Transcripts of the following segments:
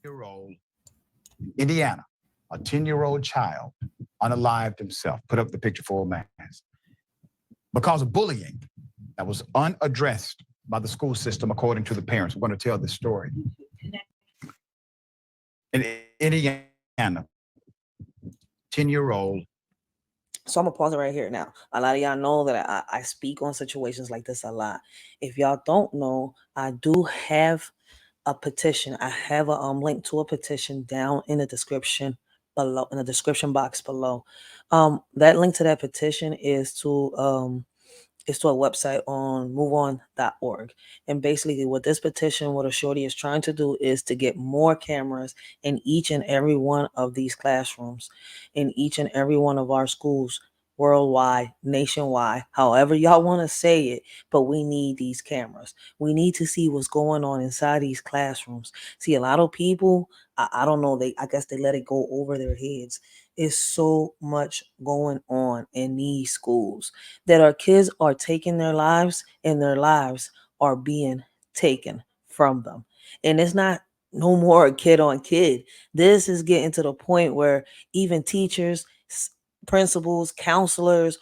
10-year-old in Indiana, a 10-year-old child, unalived himself, put up the picture for a man, because of bullying that was unaddressed by the school system, according to the parents. I'm going to tell this story. In Indiana, 10-year-old. So I'm gonna pause it right here now. A lot of y'all know that I speak on situations like this a lot. If y'all don't know, I do have a petition. I have a link to a petition down in the description below, in the description box below. That link to that petition is to a website on moveon.org. And basically what this petition, what a shorty is trying to do is to get more cameras in each and every one of these classrooms, in each and every one of our schools, worldwide, nationwide, however y'all want to say it, but we need these cameras. We need to see what's going on inside these classrooms. See, a lot of people, I don't know, I guess they let it go over their heads. Is so much going on in these schools that our kids are taking their lives and their lives are being taken from them. And it's not no more kid on kid. This is getting to the point where even teachers, principals, counselors,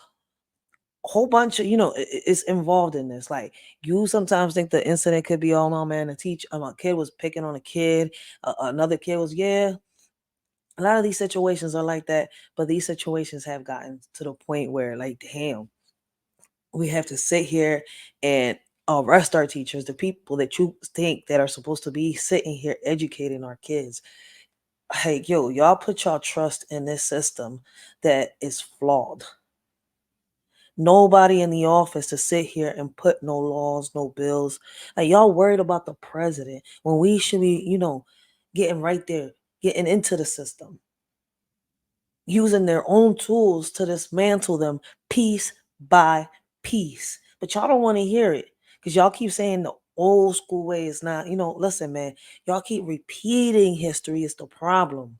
a whole bunch of, it's involved in this. Like, you sometimes think the incident could be, oh no, man, a kid was picking on a kid, another kid was, yeah, a lot of these situations are like that, but these situations have gotten to the point where, like, damn, we have to sit here and arrest our teachers, the people that you think that are supposed to be sitting here educating our kids. Hey, yo, y'all put y'all trust in this system that is flawed. Nobody in the office to sit here and put no laws, no bills. Like, y'all worried about the president when we should be, getting right there, getting into the system, using their own tools to dismantle them piece by piece. But y'all don't want to hear it because y'all keep saying the old school way is not, listen, man, y'all keep repeating history is the problem.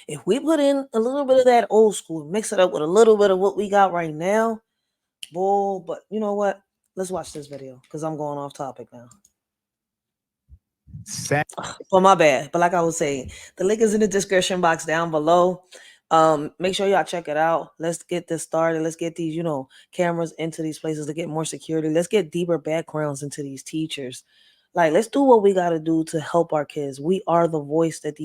If we put in a little bit of that old school, mix it up with a little bit of what we got right now, bull, but you know what? Let's watch this video because I'm going off topic now. Well, my bad. But like I was saying, the link is in the description box down below. Make sure y'all check it out. Let's get this started. Let's get these, cameras into these places to get more security. Let's get deeper backgrounds into these teachers. Like, let's do what we got to do to help our kids. We are the voice that the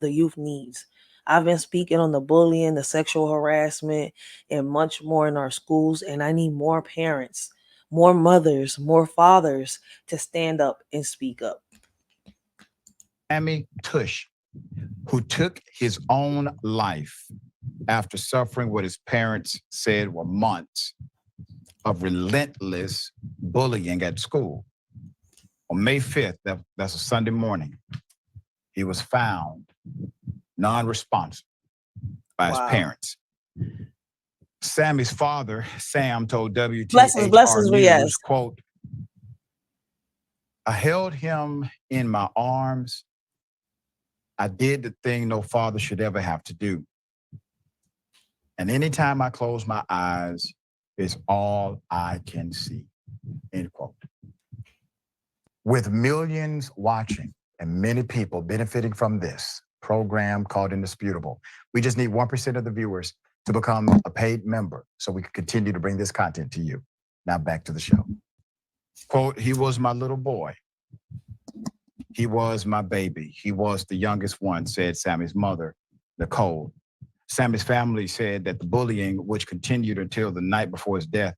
youth needs. I've been speaking on the bullying, the sexual harassment, and much more in our schools. And I need more parents, more mothers, more fathers to stand up and speak up. Sammy Tush, who took his own life after suffering what his parents said were months of relentless bullying at school. On May 5th, that's a Sunday morning, he was found non-responsive by his parents. Sammy's father, Sam, told WTHR News, quote, "I held him in my arms. I did the thing no father should ever have to do. And anytime I close my eyes, it's all I can see," end quote. With millions watching and many people benefiting from this program called Indisputable, we just need 1% of the viewers to become a paid member so we can continue to bring this content to you. Now back to the show. Quote, "He was my little boy. He was my baby. He was the youngest one," said Sammy's mother, Nicole. Sammy's family said that the bullying, which continued until the night before his death,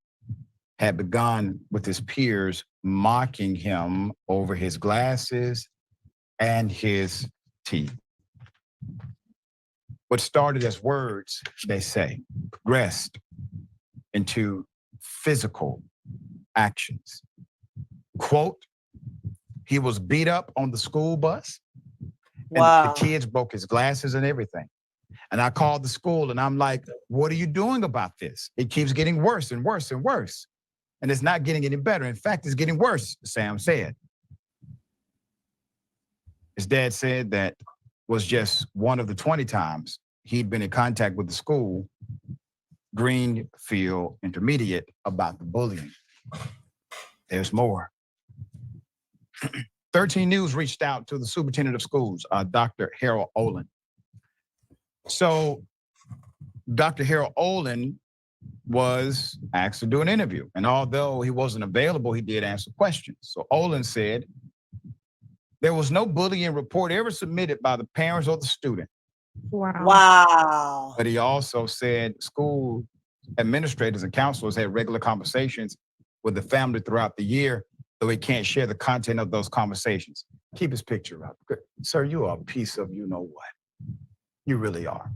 had begun with his peers mocking him over his glasses and his teeth. What started as words, they say, progressed into physical actions. Quote, "He was beat up on the school bus, and the kids broke his glasses and everything. And I called the school and I'm like, what are you doing about this? It keeps getting worse and worse and worse. And it's not getting any better. In fact, it's getting worse," Sam said. His dad said that was just one of the 20 times he'd been in contact with the school, Greenfield Intermediate, about the bullying. There's more. 13 News reached out to the superintendent of schools, Dr. Harold Olin. So Dr. Harold Olin was asked to do an interview. And although he wasn't available, he did answer questions. So Olin said, there was no bullying report ever submitted by the parents or the student. Wow. But he also said school administrators and counselors had regular conversations with the family throughout the year, though he can't share the content of those conversations. Keep his picture up. Good. Sir, you are a piece of you know what. You really are.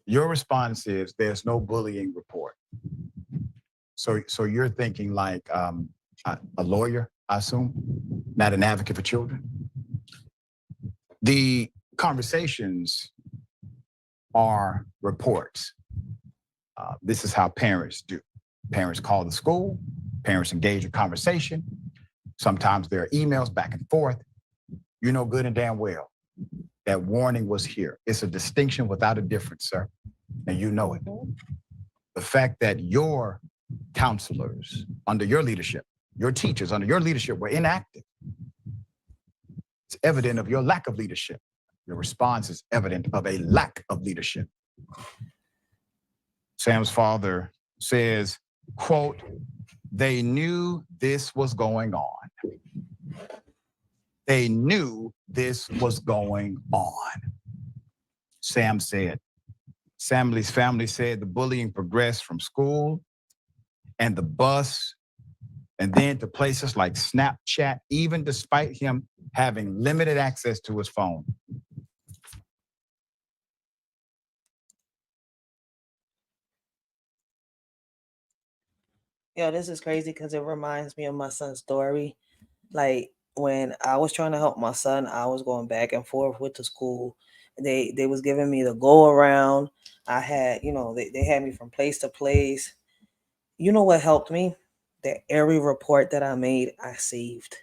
Your response is there's no bullying report. So you're thinking like a lawyer, I assume, not an advocate for children. The conversations are reports. This is how parents do. Parents call the school, parents engage in conversation. Sometimes there are emails back and forth. You know good and damn well that warning was here. It's a distinction without a difference, sir. And you know it. The fact that your counselors under your leadership, your teachers under your leadership were inactive, it's evident of your lack of leadership. Your response is evident of a lack of leadership. Sam's father says, quote, they knew this was going on. They knew this was going on. Sam said. Sam's family said the bullying progressed from school and the bus and then to places like Snapchat, even despite him having limited access to his phone. Yo, this is crazy because it reminds me of my son's story. Like when I was trying to help my son, I was going back and forth with the school. They was giving me the go around. I had, they had me from place to place. You know what helped me? That every report that I made, I saved.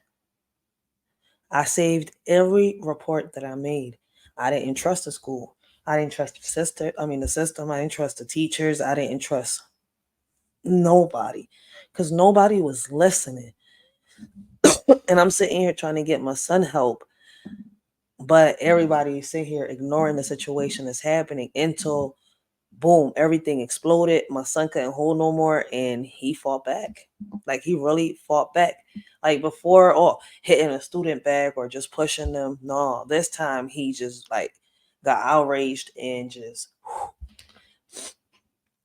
I saved every report that I made. I didn't trust the school. I didn't trust the system. I didn't trust the teachers. I didn't trust nobody because nobody was listening. And I'm sitting here trying to get my son help, but everybody sit here ignoring the situation that's happening until boom, everything exploded. My son couldn't hold no more and he fought back. Like he really fought back. Like before, hitting a student back or just pushing them. No, this time he just like got outraged and just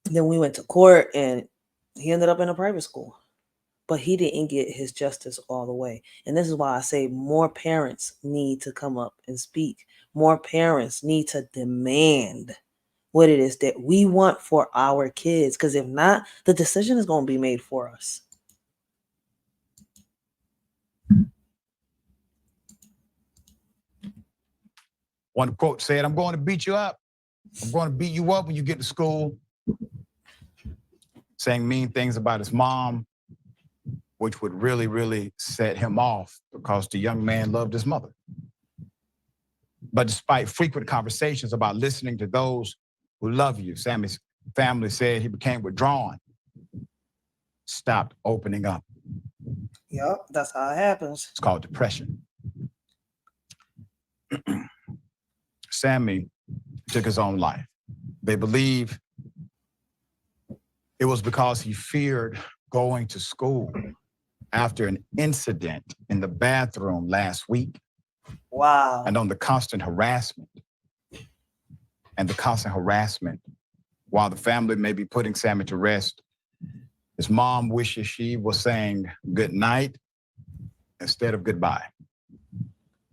then we went to court and he ended up in a private school. But he didn't get his justice all the way. And this is why I say more parents need to come up and speak. More parents need to demand what it is that we want for our kids. Because if not, the decision is going to be made for us. One quote said, I'm going to beat you up. I'm going to beat you up when you get to school. Saying mean things about his mom, which would really, really set him off because the young man loved his mother. But despite frequent conversations about listening to those who love you, Sammy's family said he became withdrawn, stopped opening up. Yep, that's how it happens. It's called depression. Sammy took his own life. They believe it was because he feared going to school after an incident in the bathroom last week. Wow. And on the constant harassment. While the family may be putting Sammy to rest, his mom wishes she was saying good night instead of goodbye.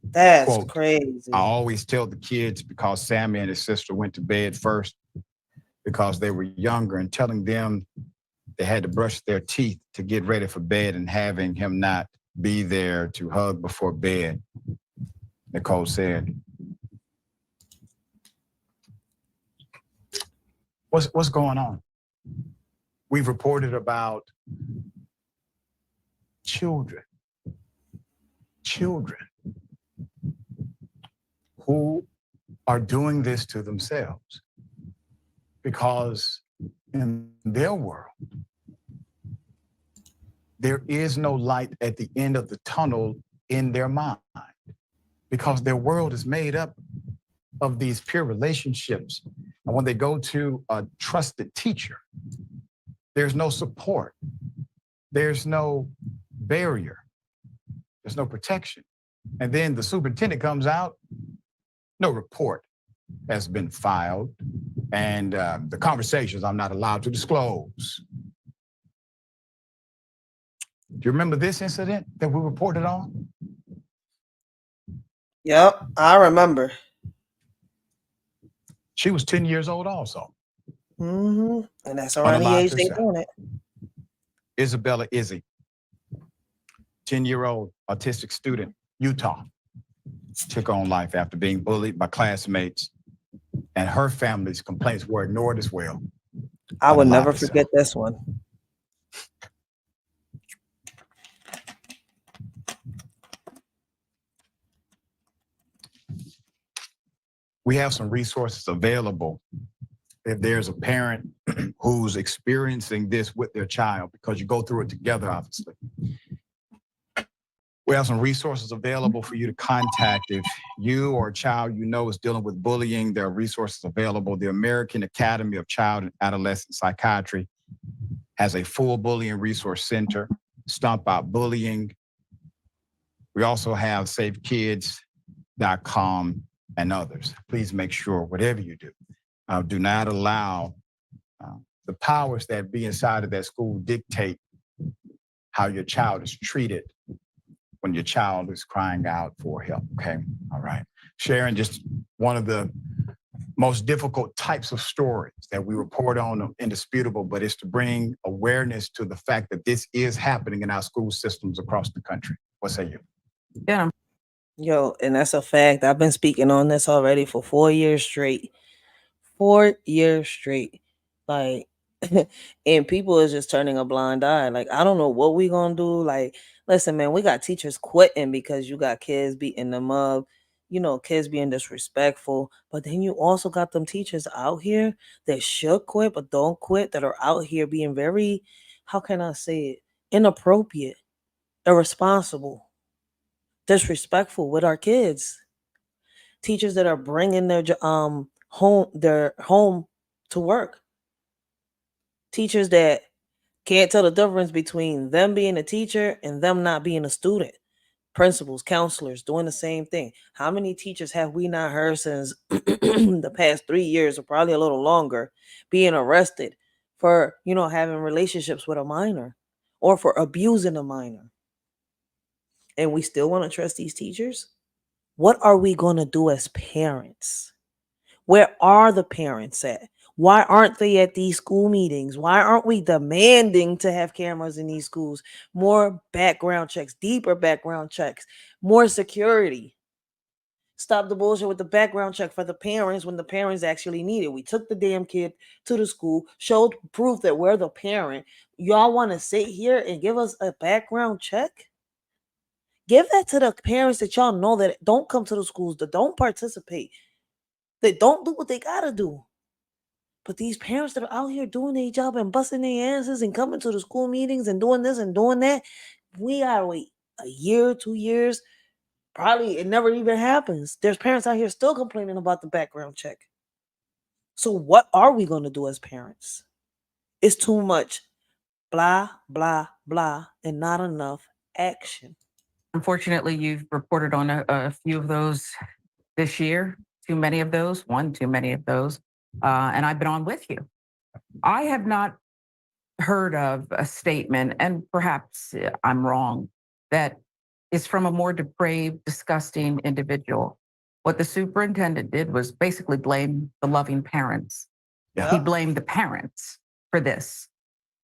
That's Quote, crazy. I always tell the kids because Sammy and his sister went to bed first because they were younger and telling them they had to brush their teeth to get ready for bed and having him not be there to hug before bed. Nicole said, what's going on? We've reported about children who are doing this to themselves because in their world, there is no light at the end of the tunnel in their mind, because their world is made up of these peer relationships. And when they go to a trusted teacher, there's no support, there's no barrier, there's no protection. And then the superintendent comes out, no report has been filed, and the conversations I'm not allowed to disclose. Do you remember this incident that we reported on? Yep, I remember. She was 10 years old also. And that's around the age they're doing it. Isabella Izzy, 10-year-old autistic student, Utah, took on life after being bullied by classmates, and her family's complaints were ignored as well. I would never forget this one. We have some resources available if there's a parent who's experiencing this with their child, because you go through it together, obviously. We have some resources available for you to contact if you or a child you know is dealing with bullying. There are resources available. The American Academy of Child and Adolescent Psychiatry has a full bullying resource center, Stomp Out Bullying. We also have safekids.com and others. Please make sure, whatever you do not allow the powers that be inside of that school dictate how your child is treated when your child is crying out for help, okay? All right. Sharing just one of the most difficult types of stories that we report on, indisputable, but it's to bring awareness to the fact that this is happening in our school systems across the country. What say you? Yeah. Yo, and that's a fact. I've been speaking on this already for 4 years straight. 4 years straight. Like, and people is just turning a blind eye. Like, I don't know what we gonna do. Like, listen, man, we got teachers quitting because you got kids beating them up, kids being disrespectful. But then you also got them teachers out here that should quit but don't quit, that are out here being very, how can I say it, inappropriate, irresponsible, disrespectful with our kids. Teachers that are bringing their home to work. Teachers that can't tell the difference between them being a teacher and them not being a student. Principals, counselors doing the same thing. How many teachers have we not heard since the past 3 years, or probably a little longer, being arrested for, having relationships with a minor or for abusing a minor? And we still want to trust these teachers? What are we going to do as parents? Where are the parents at? Why aren't they at these school meetings? Why aren't we demanding to have cameras in these schools? More background checks, deeper background checks, more security. Stop the bullshit with the background check for the parents when the parents actually need it. We took the damn kid to the school, showed proof that we're the parent. Y'all want to sit here and give us a background check? Give that to the parents that y'all know that don't come to the schools, that don't participate, that don't do what they gotta do. But these parents that are out here doing their job and busting their asses and coming to the school meetings and doing this and doing that, we gotta wait a year, 2 years. Probably it never even happens. There's parents out here still complaining about the background check. So what are we gonna do as parents? It's too much blah, blah, blah, and not enough action. Unfortunately, you've reported on a few of those this year. Too many of those, one too many of those. And I've been on with you. I have not heard of a statement, and perhaps I'm wrong, that is from a more depraved, disgusting individual. What the superintendent did was basically blame the loving parents. Yeah. He blamed the parents for this.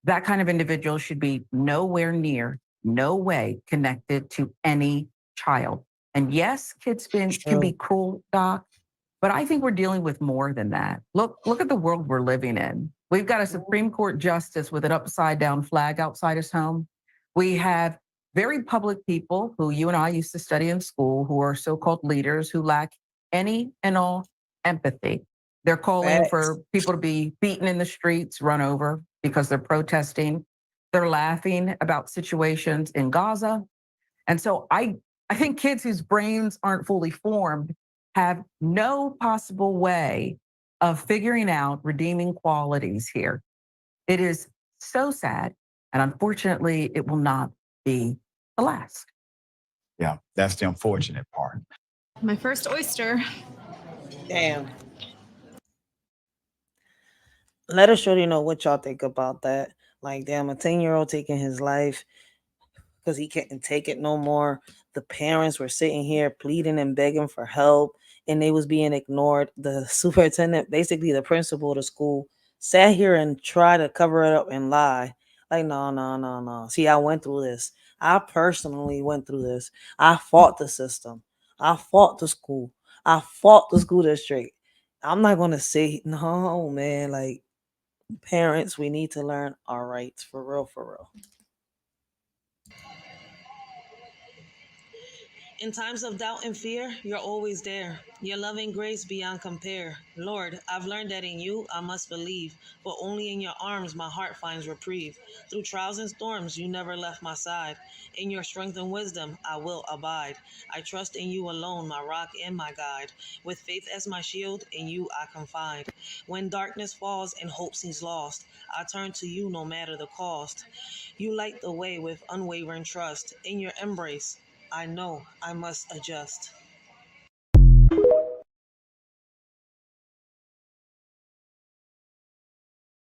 That kind of individual should be nowhere near, no way connected to any child. And yes, kids can be cruel, Doc, but I think we're dealing with more than that. Look at the world we're living in. We've got a Supreme Court justice with an upside down flag outside his home. We have very public people who you and I used to study in school who are so-called leaders who lack any and all empathy. They're calling for people to be beaten in the streets, run over because they're protesting. They're laughing about situations in Gaza. And so I think kids whose brains aren't fully formed have no possible way of figuring out redeeming qualities here. It is so sad. And unfortunately, it will not be the last. Yeah, that's the unfortunate part. My first oyster. Damn. Let us shorty know what y'all think about that. Like, damn, a 10-year-old taking his life because he couldn't take it no more. The parents were sitting here pleading and begging for help, and they was being ignored. The superintendent, basically the principal of the school, sat here and tried to cover it up and lie. Like, no. See, I went through this. I personally went through this. I fought the system. I fought the school. I fought the school district. I'm not gonna say no, man. Like, parents, we need to learn our rights for real, for real. In times of doubt and fear, you're always there. Your loving grace beyond compare. Lord, I've learned that in you I must believe, but only in your arms my heart finds reprieve. Through trials and storms, you never left my side. In your strength and wisdom, I will abide. I trust in you alone, my rock and my guide. With faith as my shield, in you I confide. When darkness falls and hope seems lost, I turn to you no matter the cost. You light the way with unwavering trust. In your embrace, I know I must adjust.